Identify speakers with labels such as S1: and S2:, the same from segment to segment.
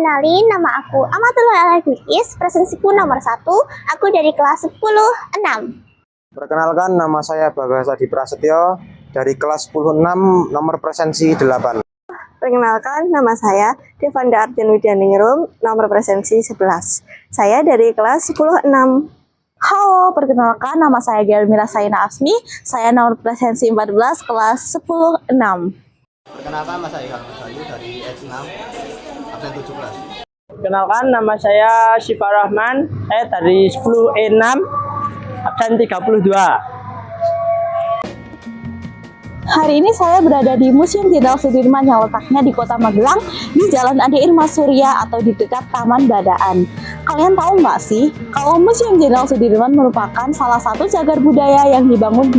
S1: kenalin, nama aku Amatullah Al-Bilqis, presensiku nomor 1, aku dari kelas 10-6.
S2: Perkenalkan, nama saya Bagas Adi Prasetyo dari kelas 10-6 nomor presensi 8.
S3: Perkenalkan, nama saya Devanda Arjen Widyaningrum, nomor presensi 11. Saya dari kelas 10-6.
S4: Halo, perkenalkan nama saya Gelmira Saina Asmi, saya nomor presensi 14 kelas 10-6.
S5: Perkenalkan, nama saya Ilham Bayu dari S6 absen 17.
S6: Perkenalkan, nama saya Syifa Rahman, saya dari 10E6 absen 32.
S4: Hari ini saya berada di Museum Jenderal Sudirman yang letaknya di Kota Magelang di Jalan Ade Irma Surya atau di dekat Taman Badaan. Kalian tahu nggak sih kalau Museum Jenderal Sudirman merupakan salah satu cagar budaya yang dibangun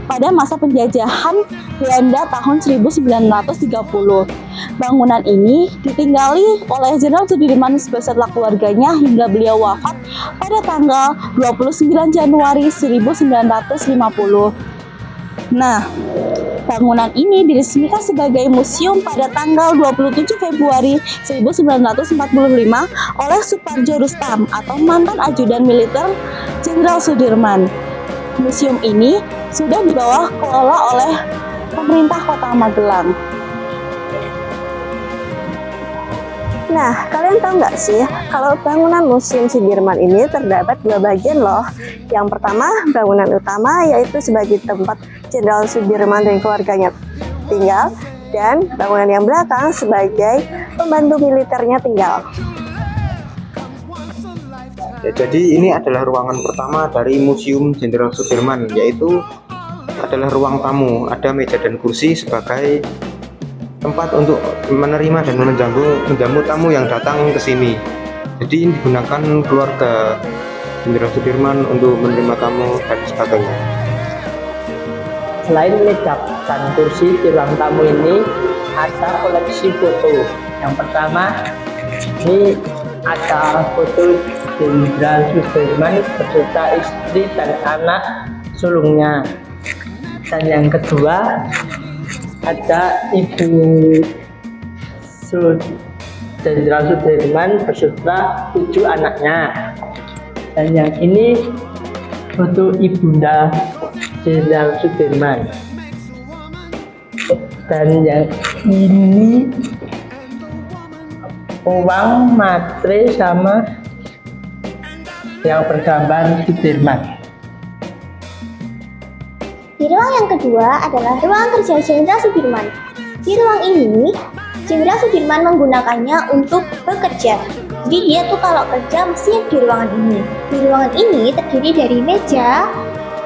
S4: pada masa penjajahan Belanda tahun 1930. Bangunan ini ditinggali oleh Jenderal Sudirman beserta keluarganya hingga beliau wafat pada tanggal 29 Januari 1950. Nah, bangunan ini diresmikan sebagai museum pada tanggal 27 Februari 1945 oleh Suparjo Rustam atau mantan ajudan militer Jenderal Sudirman. Museum ini sudah dibawa kelola oleh pemerintah Kota Magelang.
S3: Nah, kalian tahu nggak sih kalau bangunan Museum Sudirman ini terdapat dua bagian loh. Yang pertama, bangunan utama yaitu sebagai tempat Jenderal Sudirman dan keluarganya tinggal, dan bangunan yang belakang sebagai pembantu militernya tinggal.
S2: Ya, jadi ini adalah ruangan pertama dari Museum Jenderal Sudirman, yaitu adalah ruang tamu. Ada meja dan kursi sebagai tempat untuk menerima dan menjamu tamu yang datang ke sini. Jadi ini digunakan keluarga Jenderal Sudirman untuk menerima tamu dan sebagainya.
S6: Selain meja dan kursi di ruang tamu ini ada koleksi foto. Yang pertama, ini ada foto Jenderal Sudirman beserta istri dan anak sulungnya. Dan yang kedua, ada Ibu Jenderal Sudirman beserta 7 anaknya. Dan yang ini foto Ibunda Jenderal Sudirman. Dan yang ini uang matre sama yang bergambar Sudirman.
S1: Di ruang yang kedua adalah ruang kerja Jenderal Sudirman. Di ruang ini, Jenderal Sudirman menggunakannya untuk bekerja. Jadi dia tuh kalau kerja mesti di ruangan ini. Di ruangan ini terdiri dari meja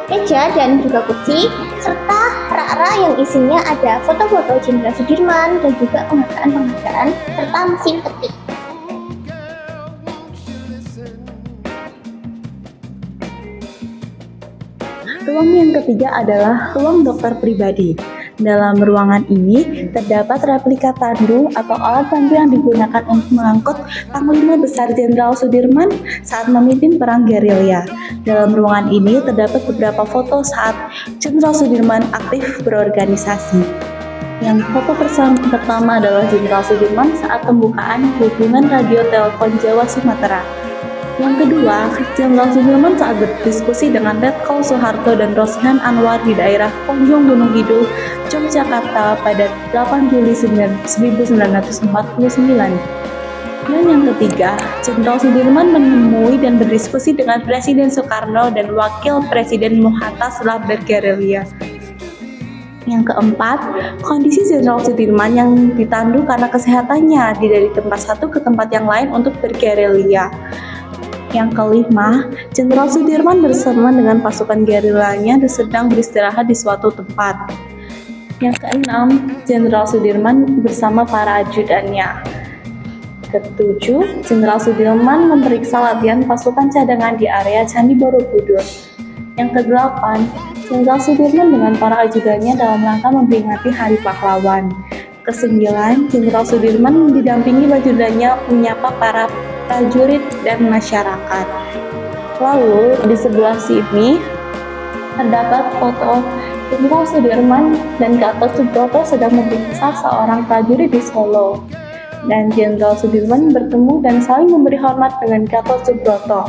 S1: dan juga kursi, serta rak-rak yang isinya ada foto-foto Jenderal Sudirman dan juga penghargaan serta mesin ketik.
S4: Ruang yang ketiga adalah ruang dokter pribadi. Dalam ruangan ini terdapat replika tandu atau alat bantu yang digunakan untuk mengangkut Panglima Besar Jenderal Sudirman saat memimpin perang gerilya. Dalam ruangan ini terdapat beberapa foto saat Jenderal Sudirman aktif berorganisasi. Yang foto pertama adalah Jenderal Sudirman saat pembukaan hubungan radio telepon Jawa Sumatera. Yang kedua, Jenderal Sudirman saat berdiskusi dengan Letkol Soeharto dan Roshan Anwar di daerah Konjong Gunung Kidul, Yogyakarta pada 8 Juli 1949. Dan yang ketiga, Jenderal Sudirman menemui dan berdiskusi dengan Presiden Soekarno dan Wakil Presiden Mohatta setelah bergerilya. Yang keempat, kondisi Jenderal Sudirman yang ditandu karena kesehatannya dari tempat satu ke tempat yang lain untuk bergerilya. Yang kelima, Jenderal Sudirman bersama dengan pasukan gerilyanya sedang beristirahat di suatu tempat. Yang keenam, Jenderal Sudirman bersama para ajudannya. Ketujuh, Jenderal Sudirman memeriksa latihan pasukan cadangan di area Candi Borobudur. Yang kedelapan, Jenderal Sudirman dengan para ajudannya dalam rangka memperingati Hari Pahlawan. Kesembilan, Jenderal Sudirman didampingi ajudannya menyapa para prajurit dan masyarakat. Lalu di sebelah sini terdapat foto Jenderal Sudirman dan Gatot Subroto sedang memeriksa seorang prajurit di Solo. dan Jenderal Sudirman bertemu dan saling memberi hormat dengan Gatot Subroto.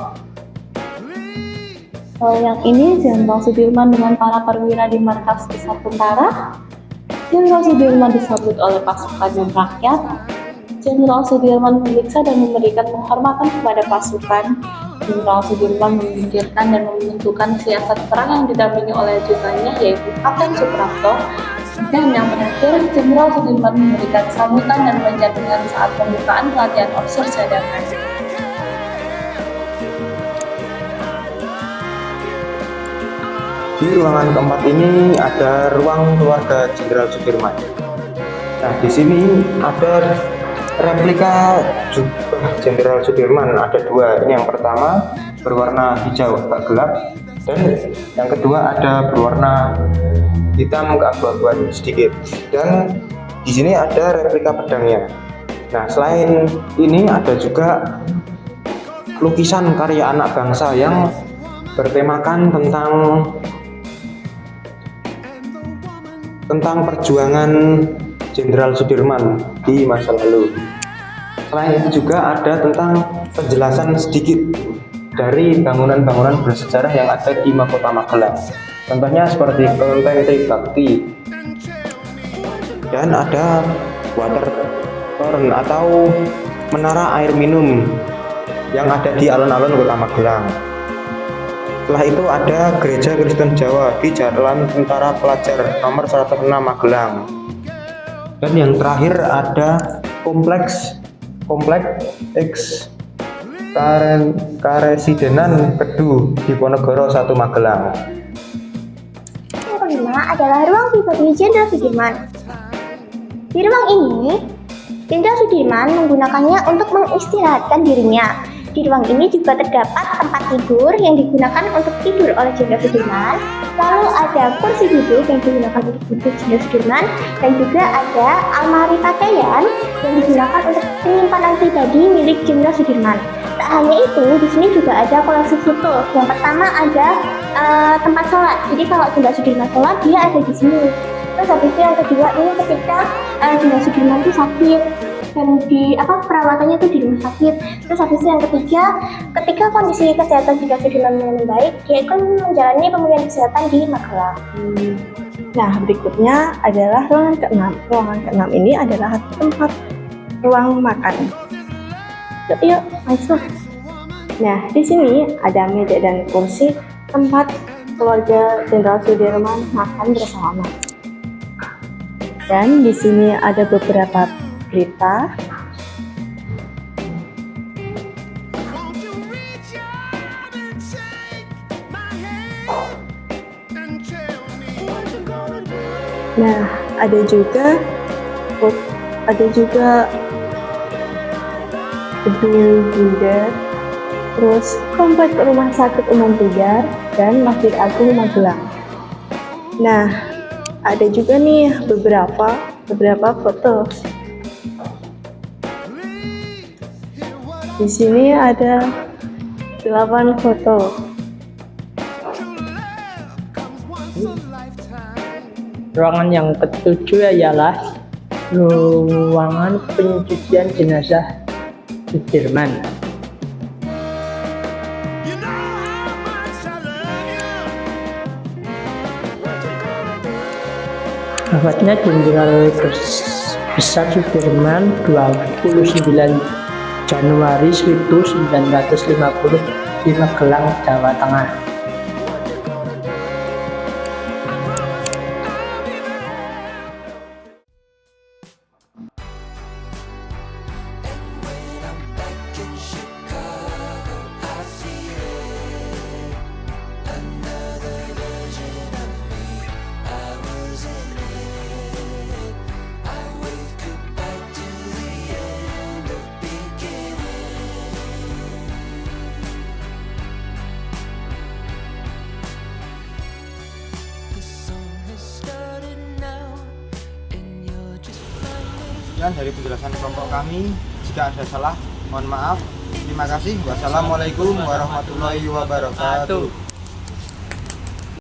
S4: Kalau yang ini Jenderal Sudirman dengan para perwira di markas besar tentara. Jenderal Sudirman disambut oleh pasukan dan rakyat. Jenderal Sudirman memeriksa dan memberikan penghormatan kepada pasukan. Jenderal Sudirman memikirkan dan menentukan siasat perang yang didampingi oleh ajudannya yaitu Kapten Suprapto. Dan yang terakhir, Jenderal Sudirman memberikan sambutan dan penjamingan saat pembukaan pelatihan officer cadangan.
S2: Di ruangan keempat ini ada ruang keluarga Jenderal Sudirman. Nah, di sini ada replika jubah Jenderal Sudirman, ada dua. Ini yang pertama berwarna hijau agak gelap, dan yang kedua ada berwarna hitam keabu-abuan sedikit. Dan di sini ada replika pedangnya. Nah, selain ini ada juga lukisan karya anak bangsa yang bertemakan tentang perjuangan Jenderal Sudirman di masa lalu. Selain itu juga ada tentang penjelasan sedikit dari bangunan-bangunan bersejarah yang ada di Mahkota Magelang. Contohnya seperti kelenteng Tribakti, dan ada water torrent atau menara air minum yang ada di alun-alun Kota Magelang. Setelah itu ada Gereja Kristen Jawa di Jalan Tentara Pelajar nomor 106 Magelang. Dan yang terakhir ada kompleks X Karesidenan Kedu di Ponegoro 1 Magelang.
S1: Yang kelima adalah ruang pribadi Jenderal Sudirman. Di ruang ini, Jenderal Sudirman menggunakannya untuk mengistirahatkan dirinya. Di ruang ini juga terdapat tempat tidur yang digunakan untuk tidur oleh Jenderal Sudirman. Lalu ada kursi duduk yang digunakan untuk duduk Jenderal Sudirman, dan juga ada almari pakaian yang digunakan untuk penyimpanan pribadi milik Jenderal Sudirman. Tak hanya itu, di sini juga ada koleksi foto. Yang pertama ada tempat sholat. Jadi kalau Jenderal Sudirman sholat, dia ada di sini. Terus habis itu yang kedua ini ketika Jenderal Sudirman itu sakit dan perawatannya itu di rumah sakit. Terus habis itu yang ketiga, ketika kondisi kesehatan Jenderal Sudirman membaik, dia akan menjalani pemulihan kesehatan di Magelang.
S3: Nah, berikutnya adalah ruangan keenam. Ruangan keenam ini adalah tempat ruang makan. Yuk, masuk. Nah, di sini ada meja dan kursi tempat keluarga Jenderal Sudirman makan bersama. Dan di sini ada beberapa berita. Nah, ada juga gedung Bunda, terus komplek rumah sakit umum Tegar dan Masjid Agung Magelang. Nah, ada juga nih beberapa foto. Di sini ada 8 foto.
S6: Ruangan yang ketujuh ialah ruangan pencucian jenazah Sudirman. Wafatnya Jenderal Besar Sudirman 29 Januari 1950 di Magelang, Jawa Tengah.
S2: Sekian dari penjelasan kelompok kami. Jika ada salah, mohon maaf. Terima kasih. Wassalamualaikum warahmatullahi wabarakatuh.